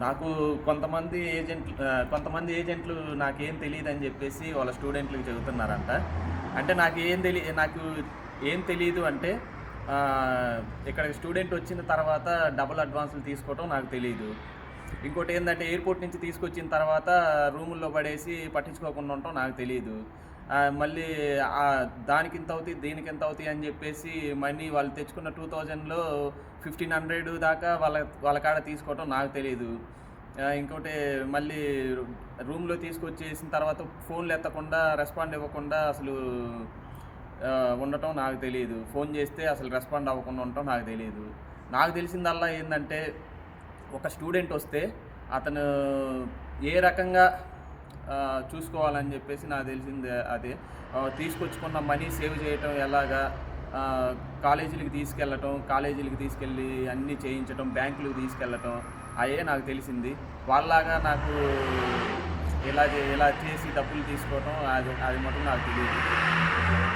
నాకు కొంతమంది ఏజెంట్లు నాకేం తెలీదని జెప్పేసి వాళ్ళ స్టూడెంట్‌లకి చెబుతున్నారంట. అంటే నాకు ఏం తెలీదు అంటే ఇక్కడికి స్టూడెంట్ వచ్చిన తర్వాత డబుల్ అడ్వాన్సులు తీసుకోవటం నాకు తెలీదు. ఇంకోటేందంటే ఎయిర్‌పోర్ట్ నుంచి తీసుకొచ్చిన తర్వాత రూముల్లో పడేసి పట్టించుకోకుండా ఉండటం నాకు తెలీదు. మళ్ళీ దానికింతవుతాయి, దీనికింతవుతాయి అని జెప్పేసి మనీ వాళ్ళు తెచ్చుకున్న 2000లో 1500 దాకా వాళ్ళ కాడ తీసుకోవటం నాకు తెలీదు. ఇంకోటి మళ్ళీ రూమ్‌లో తీసుకొచ్చేసిన తర్వాత ఫోన్‌లు ఎత్తకుండా, రెస్పాండ్ ఇవ్వకుండా అసలు ఉండటం నాకు తెలీదు. ఫోన్ చేస్తే అసలు రెస్పాండ్ అవ్వకుండా ఉండటం నాకు తెలీదు. నాకు తెలిసిందల్లా ఏందంటే, ఒక స్టూడెంట్ వస్తే అతను ఏ రకంగా చూసుకోవాలని చెప్పేసి నాకు తెలిసింది అదే. తీసుకొచ్చుకున్న మనీ సేవ్ చేయటం ఎలాగా, కాలేజీలకి తీసుకెళ్ళి అన్నీ చేయించటం, బ్యాంకులకు తీసుకెళ్ళటం అయ్యే నాకు తెలిసింది. వాళ్ళలాగా నాకు ఇలా చేసి డబ్బులు తీసుకోవటం అది మటుకు నాకు తెలీదు.